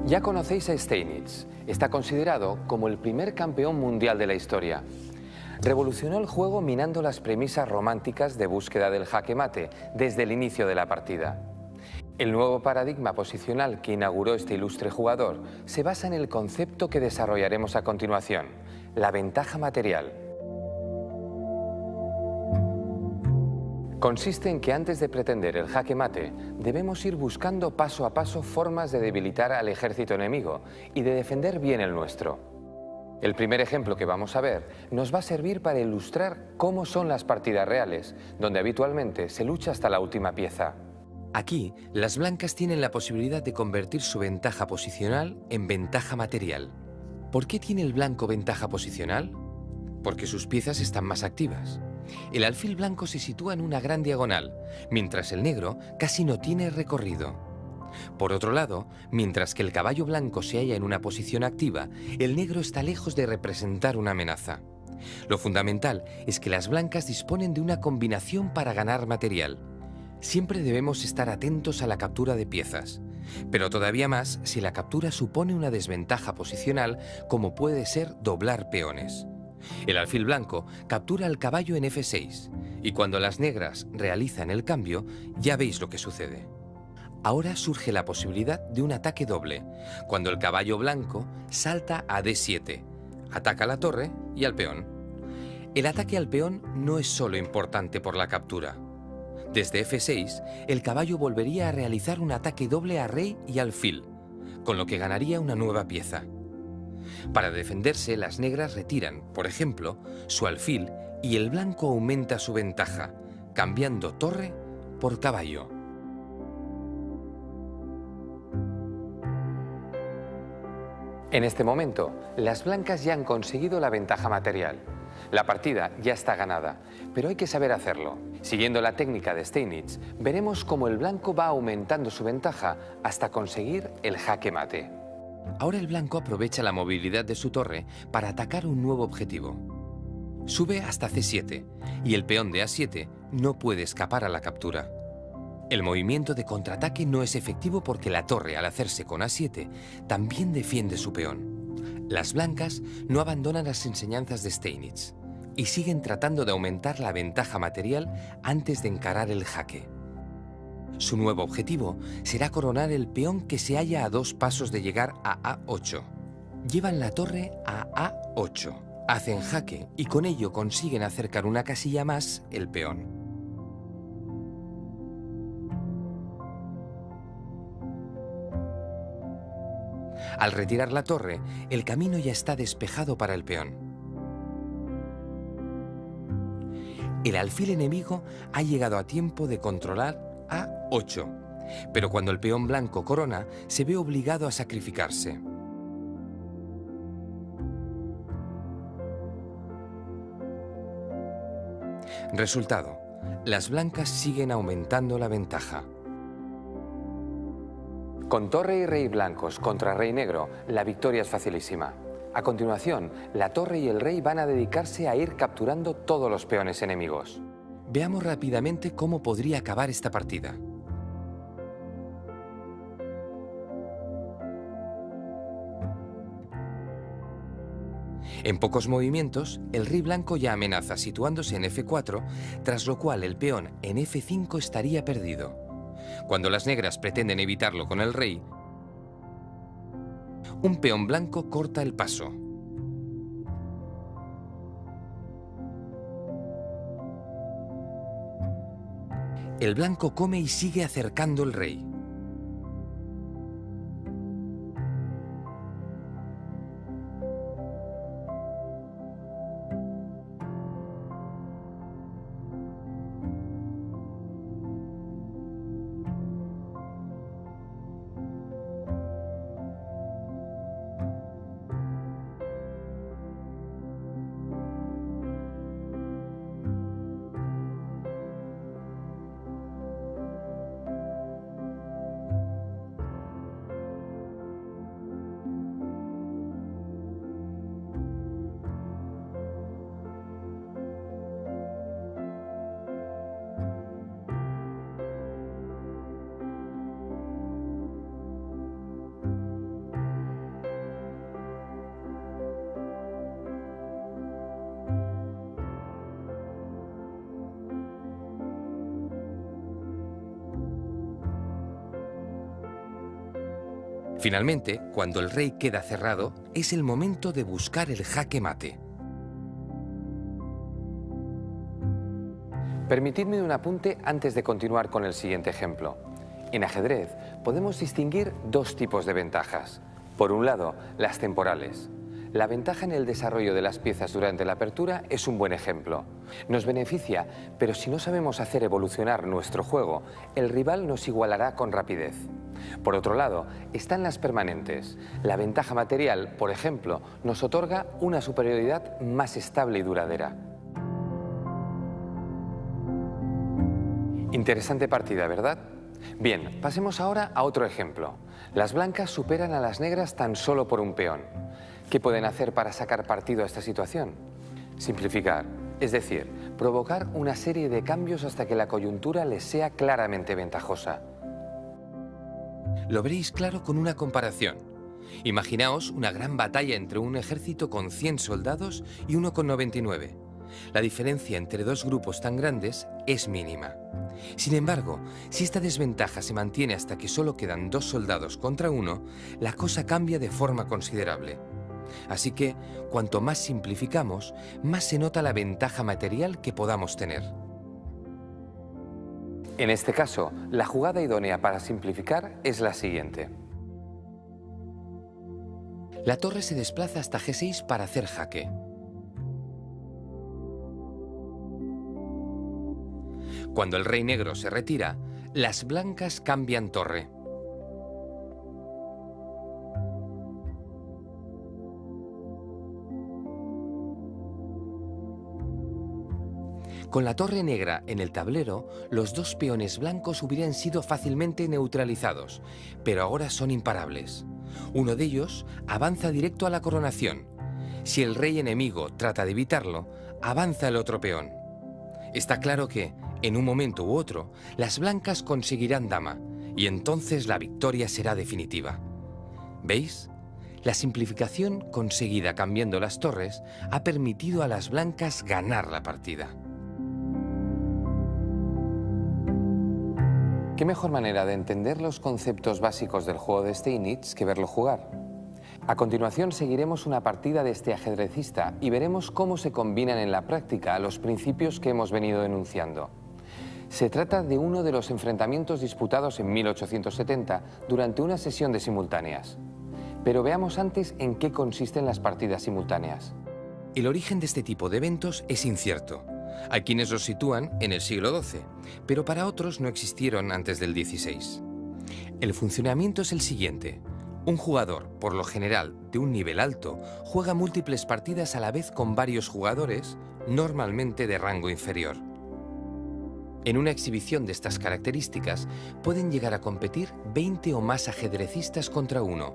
Ya conocéis a Steinitz. Está considerado como el primer campeón mundial de la historia. Revolucionó el juego minando las premisas románticas de búsqueda del jaque mate desde el inicio de la partida. El nuevo paradigma posicional que inauguró este ilustre jugador se basa en el concepto que desarrollaremos a continuación, la ventaja material. Consiste en que antes de pretender el jaque mate, debemos ir buscando paso a paso formas de debilitar al ejército enemigo y de defender bien el nuestro. El primer ejemplo que vamos a ver nos va a servir para ilustrar cómo son las partidas reales, donde habitualmente se lucha hasta la última pieza. Aquí, las blancas tienen la posibilidad de convertir su ventaja posicional en ventaja material. ¿Por qué tiene el blanco ventaja posicional? Porque sus piezas están más activas. El alfil blanco se sitúa en una gran diagonal, mientras el negro casi no tiene recorrido. Por otro lado, mientras que el caballo blanco se halla en una posición activa, el negro está lejos de representar una amenaza. Lo fundamental es que las blancas disponen de una combinación para ganar material. Siempre debemos estar atentos a la captura de piezas, pero todavía más si la captura supone una desventaja posicional, como puede ser doblar peones. El alfil blanco captura al caballo en F6, y cuando las negras realizan el cambio, ya veis lo que sucede. Ahora surge la posibilidad de un ataque doble, cuando el caballo blanco salta a D7, ataca a la torre y al peón. El ataque al peón no es solo importante por la captura. Desde F6, el caballo volvería a realizar un ataque doble a rey y alfil, con lo que ganaría una nueva pieza. Para defenderse, las negras retiran, por ejemplo, su alfil y el blanco aumenta su ventaja, cambiando torre por caballo. En este momento, las blancas ya han conseguido la ventaja material. La partida ya está ganada, pero hay que saber hacerlo. Siguiendo la técnica de Steinitz, veremos cómo el blanco va aumentando su ventaja hasta conseguir el jaque mate. Ahora el blanco aprovecha la movilidad de su torre para atacar un nuevo objetivo. Sube hasta C7 y el peón de A7 no puede escapar a la captura. El movimiento de contraataque no es efectivo porque la torre, al hacerse con A7, también defiende su peón. Las blancas no abandonan las enseñanzas de Steinitz y siguen tratando de aumentar la ventaja material antes de encarar el jaque. Su nuevo objetivo será coronar el peón que se halla a 2 pasos de llegar a A8. Llevan la torre a A8, hacen jaque y con ello consiguen acercar una casilla más el peón. Al retirar la torre, el camino ya está despejado para el peón. El alfil enemigo ha llegado a tiempo de controlar A8, pero cuando el peón blanco corona, se ve obligado a sacrificarse. Resultado: las blancas siguen aumentando la ventaja. Con torre y rey blancos contra rey negro, la victoria es facilísima. A continuación, la torre y el rey van a dedicarse a ir capturando todos los peones enemigos. Veamos rápidamente cómo podría acabar esta partida. En pocos movimientos, el rey blanco ya amenaza situándose en F4, tras lo cual el peón en F5 estaría perdido. Cuando las negras pretenden evitarlo con el rey, un peón blanco corta el paso. El blanco come y sigue acercando el rey. Finalmente, cuando el rey queda cerrado, es el momento de buscar el jaque mate. Permitidme un apunte antes de continuar con el siguiente ejemplo. En ajedrez podemos distinguir dos tipos de ventajas. Por un lado, las temporales. La ventaja en el desarrollo de las piezas durante la apertura es un buen ejemplo. Nos beneficia, pero si no sabemos hacer evolucionar nuestro juego, el rival nos igualará con rapidez. Por otro lado, están las permanentes. La ventaja material, por ejemplo, nos otorga una superioridad más estable y duradera. Interesante partida, ¿verdad? Bien, pasemos ahora a otro ejemplo. Las blancas superan a las negras tan solo por un peón. ¿Qué pueden hacer para sacar partido a esta situación? Simplificar, es decir, provocar una serie de cambios hasta que la coyuntura les sea claramente ventajosa. Lo veréis claro con una comparación. Imaginaos una gran batalla entre un ejército con 100 soldados y uno con 99. La diferencia entre dos grupos tan grandes es mínima. Sin embargo, si esta desventaja se mantiene hasta que solo quedan 2 soldados contra 1, la cosa cambia de forma considerable. Así que, cuanto más simplificamos, más se nota la ventaja material que podamos tener. En este caso, la jugada idónea para simplificar es la siguiente. La torre se desplaza hasta G6 para hacer jaque. Cuando el rey negro se retira, las blancas cambian torre. Con la torre negra en el tablero, los dos peones blancos hubieran sido fácilmente neutralizados, pero ahora son imparables. Uno de ellos avanza directo a la coronación. Si el rey enemigo trata de evitarlo, avanza el otro peón. Está claro que, en un momento u otro, las blancas conseguirán dama, y entonces la victoria será definitiva. ¿Veis? La simplificación conseguida cambiando las torres ha permitido a las blancas ganar la partida. ¿Qué mejor manera de entender los conceptos básicos del juego de Steinitz que verlo jugar? A continuación seguiremos una partida de este ajedrecista y veremos cómo se combinan en la práctica los principios que hemos venido enunciando. Se trata de uno de los enfrentamientos disputados en 1870 durante una sesión de simultáneas. Pero veamos antes en qué consisten las partidas simultáneas. El origen de este tipo de eventos es incierto. Hay quienes los sitúan en el siglo XII, pero para otros no existieron antes del XVI. El funcionamiento es el siguiente. Un jugador, por lo general de un nivel alto, juega múltiples partidas a la vez con varios jugadores, normalmente de rango inferior. En una exhibición de estas características pueden llegar a competir 20 o más ajedrecistas contra uno.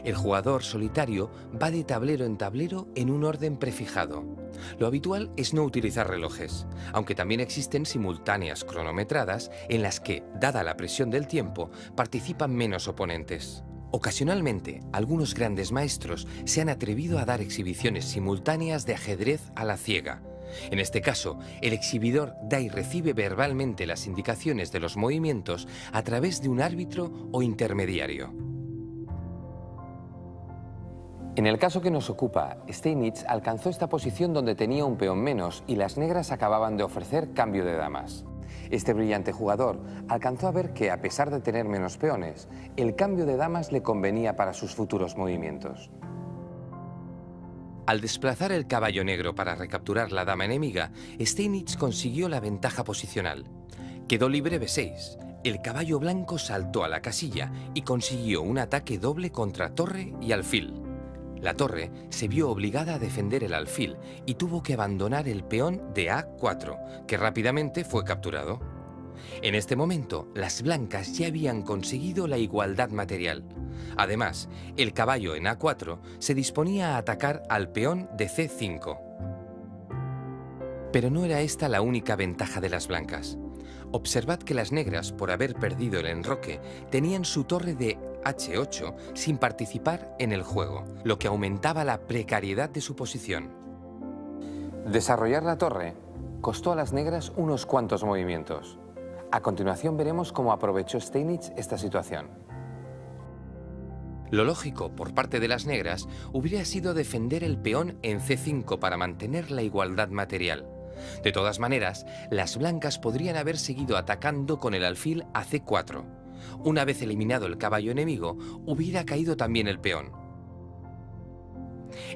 El jugador solitario va de tablero en tablero en un orden prefijado. Lo habitual es no utilizar relojes, aunque también existen simultáneas cronometradas en las que, dada la presión del tiempo, participan menos oponentes. Ocasionalmente, algunos grandes maestros se han atrevido a dar exhibiciones simultáneas de ajedrez a la ciega. En este caso, el exhibidor da y recibe verbalmente las indicaciones de los movimientos a través de un árbitro o intermediario. En el caso que nos ocupa, Steinitz alcanzó esta posición donde tenía un peón menos y las negras acababan de ofrecer cambio de damas. Este brillante jugador alcanzó a ver que, a pesar de tener menos peones, el cambio de damas le convenía para sus futuros movimientos. Al desplazar el caballo negro para recapturar la dama enemiga, Steinitz consiguió la ventaja posicional. Quedó libre B6. El caballo blanco saltó a la casilla y consiguió un ataque doble contra torre y alfil. La torre se vio obligada a defender el alfil y tuvo que abandonar el peón de A4, que rápidamente fue capturado. En este momento, las blancas ya habían conseguido la igualdad material. Además, el caballo en A4 se disponía a atacar al peón de C5. Pero no era esta la única ventaja de las blancas. Observad que las negras, por haber perdido el enroque, tenían su torre de H8 sin participar en el juego, lo que aumentaba la precariedad de su posición. Desarrollar la torre costó a las negras unos cuantos movimientos. A continuación veremos cómo aprovechó Steinitz esta situación. Lo lógico por parte de las negras hubiera sido defender el peón en C5 para mantener la igualdad material. De todas maneras, las blancas podrían haber seguido atacando con el alfil a C4. Una vez eliminado el caballo enemigo, hubiera caído también el peón.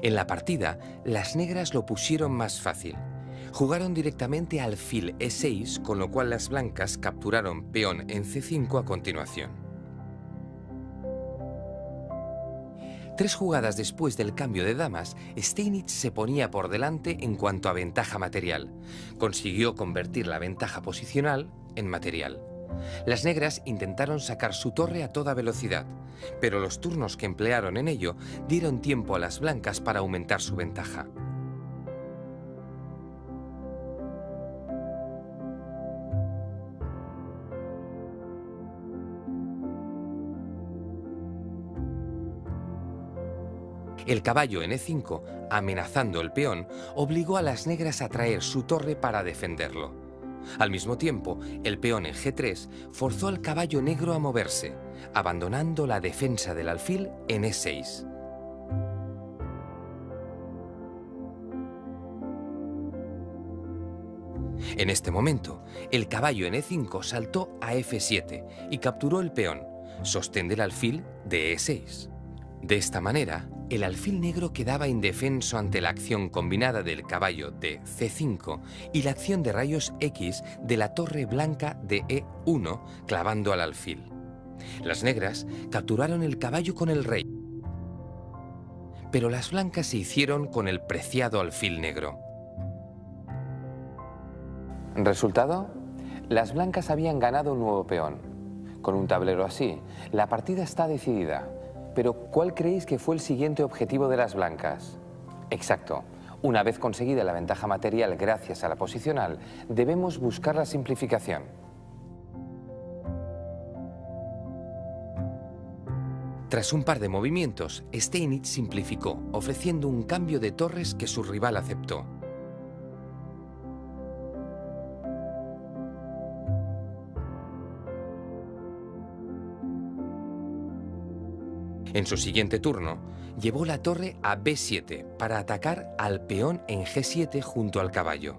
En la partida, las negras lo pusieron más fácil. Jugaron directamente alfil E6, con lo cual las blancas capturaron peón en C5 a continuación. 3 jugadas después del cambio de damas, Steinitz se ponía por delante en cuanto a ventaja material. Consiguió convertir la ventaja posicional en material. Las negras intentaron sacar su torre a toda velocidad, pero los turnos que emplearon en ello dieron tiempo a las blancas para aumentar su ventaja. El caballo en E5, amenazando el peón, obligó a las negras a traer su torre para defenderlo. Al mismo tiempo, el peón en G3 forzó al caballo negro a moverse, abandonando la defensa del alfil en E6. En este momento, el caballo en E5 saltó a F7 y capturó el peón, sostén del alfil de E6. De esta manera, el alfil negro quedaba indefenso ante la acción combinada del caballo de C5 y la acción de rayos X de la torre blanca de E1 clavando al alfil. Las negras capturaron el caballo con el rey, pero las blancas se hicieron con el preciado alfil negro. ¿Resultado? Las blancas habían ganado un nuevo peón. Con un tablero así, la partida está decidida. Pero, ¿cuál creéis que fue el siguiente objetivo de las blancas? Exacto. Una vez conseguida la ventaja material gracias a la posicional, debemos buscar la simplificación. Tras un par de movimientos, Steinitz simplificó, ofreciendo un cambio de torres que su rival aceptó. En su siguiente turno, llevó la torre a B7 para atacar al peón en G7 junto al caballo.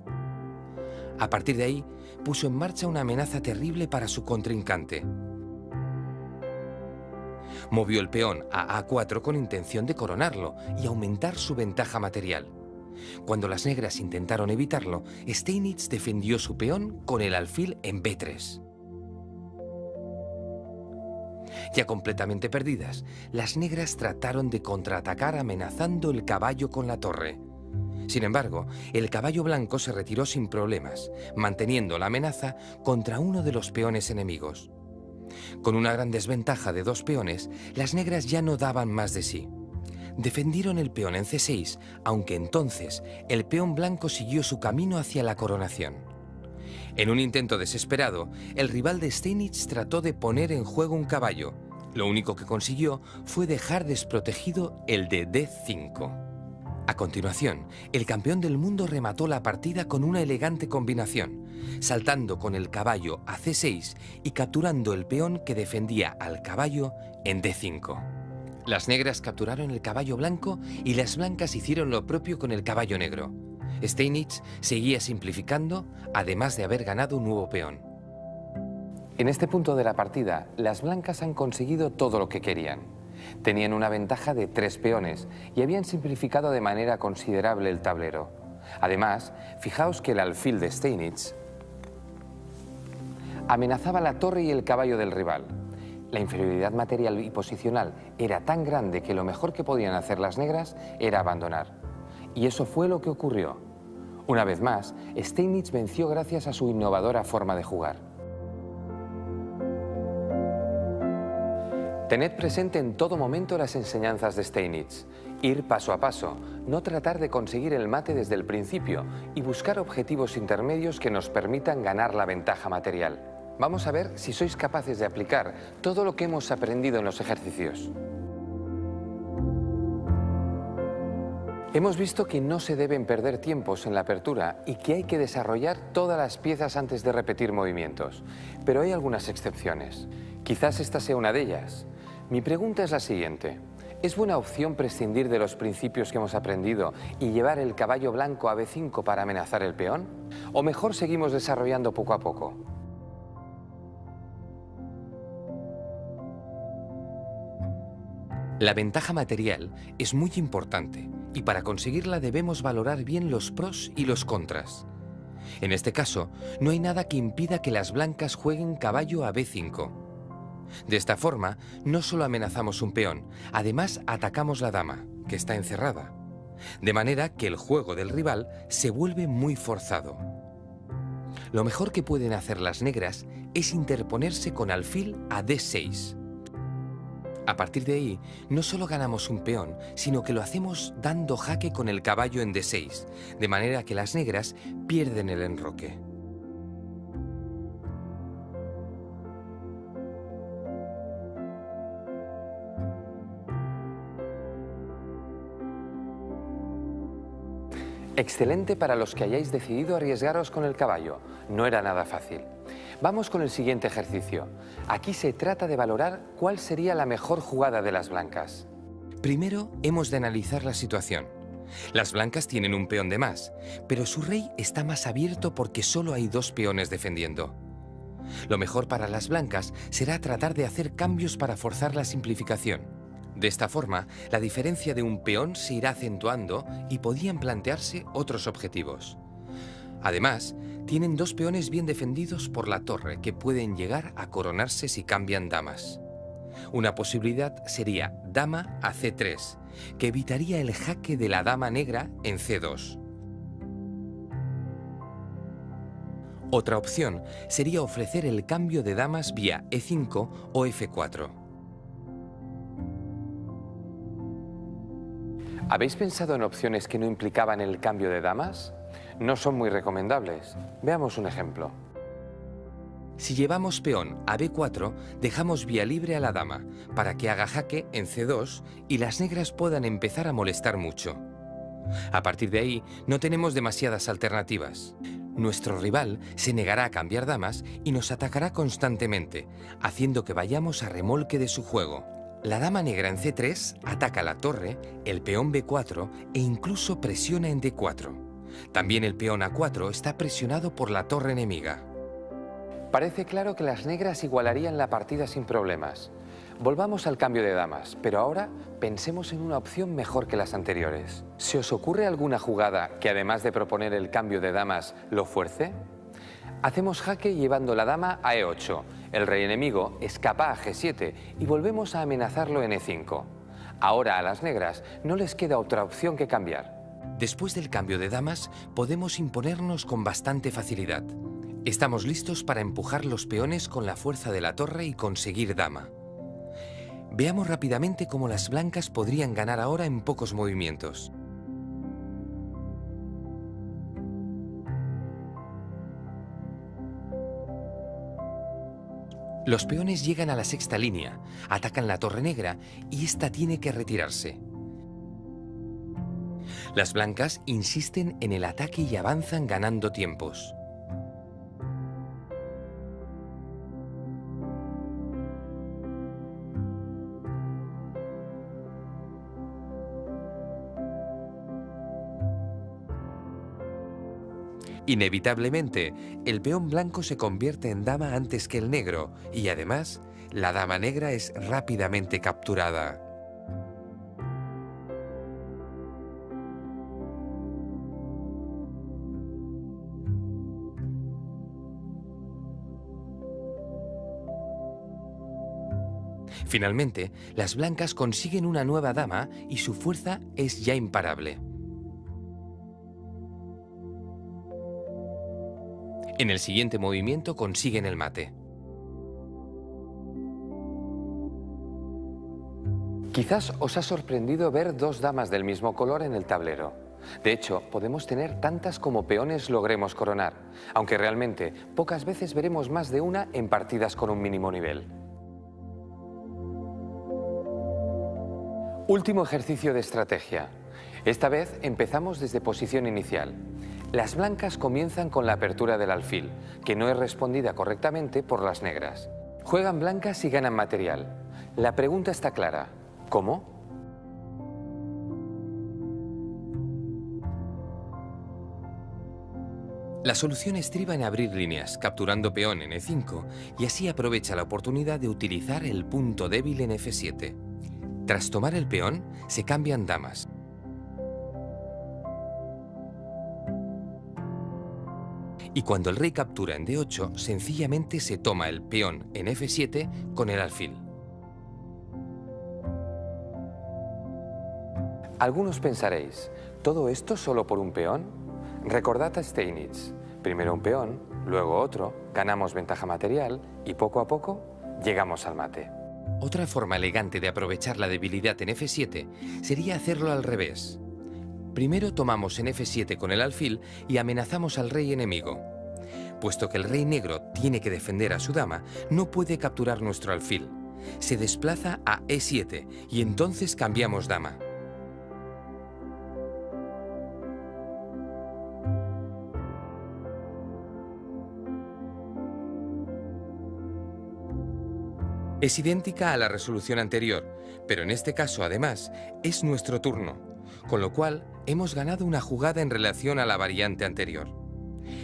A partir de ahí, puso en marcha una amenaza terrible para su contrincante. Movió el peón a A4 con intención de coronarlo y aumentar su ventaja material. Cuando las negras intentaron evitarlo, Steinitz defendió su peón con el alfil en B3. Ya completamente perdidas, las negras trataron de contraatacar amenazando el caballo con la torre. Sin embargo, el caballo blanco se retiró sin problemas, manteniendo la amenaza contra uno de los peones enemigos. Con una gran desventaja de 2 peones, las negras ya no daban más de sí. Defendieron el peón en C6, aunque entonces el peón blanco siguió su camino hacia la coronación. En un intento desesperado, el rival de Steinitz trató de poner en juego un caballo. Lo único que consiguió fue dejar desprotegido el de D5. A continuación, el campeón del mundo remató la partida con una elegante combinación, saltando con el caballo a C6 y capturando el peón que defendía al caballo en D5. Las negras capturaron el caballo blanco y las blancas hicieron lo propio con el caballo negro. Steinitz seguía simplificando, además de haber ganado un nuevo peón. En este punto de la partida, las blancas han conseguido todo lo que querían. Tenían una ventaja de 3 peones y habían simplificado de manera considerable el tablero. Además, fijaos que el alfil de Steinitz amenazaba la torre y el caballo del rival. La inferioridad material y posicional era tan grande que lo mejor que podían hacer las negras era abandonar. Y eso fue lo que ocurrió. Una vez más, Steinitz venció gracias a su innovadora forma de jugar. Tened presente en todo momento las enseñanzas de Steinitz. Ir paso a paso, no tratar de conseguir el mate desde el principio y buscar objetivos intermedios que nos permitan ganar la ventaja material. Vamos a ver si sois capaces de aplicar todo lo que hemos aprendido en los ejercicios. Hemos visto que no se deben perder tiempos en la apertura y que hay que desarrollar todas las piezas antes de repetir movimientos. Pero hay algunas excepciones. Quizás esta sea una de ellas. Mi pregunta es la siguiente. ¿Es buena opción prescindir de los principios que hemos aprendido y llevar el caballo blanco a B5 para amenazar el peón? ¿O mejor seguimos desarrollando poco a poco? La ventaja material es muy importante y para conseguirla debemos valorar bien los pros y los contras. En este caso, no hay nada que impida que las blancas jueguen caballo a B5. De esta forma, no solo amenazamos un peón, además atacamos la dama, que está encerrada. De manera que el juego del rival se vuelve muy forzado. Lo mejor que pueden hacer las negras es interponerse con alfil a D6. A partir de ahí, no solo ganamos un peón, sino que lo hacemos dando jaque con el caballo en D6, de manera que las negras pierden el enroque. Excelente para los que hayáis decidido arriesgaros con el caballo. No era nada fácil. Vamos con el siguiente ejercicio. Aquí se trata de valorar cuál sería la mejor jugada de las blancas. Primero hemos de analizar la situación. Las blancas tienen un peón de más, pero su rey está más abierto porque solo hay 2 peones defendiendo. Lo mejor para las blancas será tratar de hacer cambios para forzar la simplificación. De esta forma, la diferencia de un peón se irá acentuando y podían plantearse otros objetivos. Además, tienen 2 peones bien defendidos por la torre que pueden llegar a coronarse si cambian damas. Una posibilidad sería dama a C3, que evitaría el jaque de la dama negra en C2. Otra opción sería ofrecer el cambio de damas vía E5 o F4. ¿Habéis pensado en opciones que no implicaban el cambio de damas? No son muy recomendables. Veamos un ejemplo. Si llevamos peón a B4, dejamos vía libre a la dama para que haga jaque en C2 y las negras puedan empezar a molestar mucho. A partir de ahí, no tenemos demasiadas alternativas. Nuestro rival se negará a cambiar damas y nos atacará constantemente, haciendo que vayamos a remolque de su juego. La dama negra en C3 ataca la torre, el peón B4 e incluso presiona en D4. También el peón A4 está presionado por la torre enemiga. Parece claro que las negras igualarían la partida sin problemas. Volvamos al cambio de damas, pero ahora pensemos en una opción mejor que las anteriores. ¿Se os ocurre alguna jugada que además de proponer el cambio de damas lo fuerce? Hacemos jaque llevando la dama a E8. El rey enemigo escapa a G7 y volvemos a amenazarlo en E5. Ahora a las negras no les queda otra opción que cambiar. Después del cambio de damas, podemos imponernos con bastante facilidad. Estamos listos para empujar los peones con la fuerza de la torre y conseguir dama. Veamos rápidamente cómo las blancas podrían ganar ahora en pocos movimientos. Los peones llegan a la sexta línea, atacan la torre negra y esta tiene que retirarse. Las blancas insisten en el ataque y avanzan ganando tiempos. Inevitablemente, el peón blanco se convierte en dama antes que el negro y además, la dama negra es rápidamente capturada. Finalmente, las blancas consiguen una nueva dama y su fuerza es ya imparable. En el siguiente movimiento consiguen el mate. Quizás os ha sorprendido ver 2 damas del mismo color en el tablero. De hecho, podemos tener tantas como peones logremos coronar, aunque realmente pocas veces veremos más de una en partidas con un mínimo nivel. Último ejercicio de estrategia. Esta vez empezamos desde posición inicial. Las blancas comienzan con la apertura del alfil, que no es respondida correctamente por las negras. Juegan blancas y ganan material. La pregunta está clara. ¿Cómo? La solución estriba en abrir líneas, capturando peón en E5, y así aprovecha la oportunidad de utilizar el punto débil en F7. Tras tomar el peón, se cambian damas. Y cuando el rey captura en D8, sencillamente se toma el peón en F7 con el alfil. Algunos pensaréis, ¿todo esto solo por un peón? Recordad a Steinitz. Primero un peón, luego otro, ganamos ventaja material y poco a poco llegamos al mate. Otra forma elegante de aprovechar la debilidad en F7 sería hacerlo al revés. Primero tomamos en F7 con el alfil y amenazamos al rey enemigo. Puesto que el rey negro tiene que defender a su dama, no puede capturar nuestro alfil. Se desplaza a E7 y entonces cambiamos dama. Es idéntica a la resolución anterior, pero en este caso, además, es nuestro turno, con lo cual hemos ganado una jugada en relación a la variante anterior.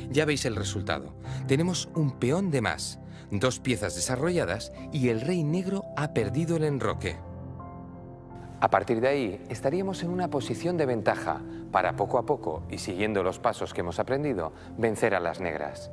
Ya veis el resultado. Tenemos un peón de más, 2 piezas desarrolladas y el rey negro ha perdido el enroque. A partir de ahí, estaríamos en una posición de ventaja para poco a poco y siguiendo los pasos que hemos aprendido, vencer a las negras.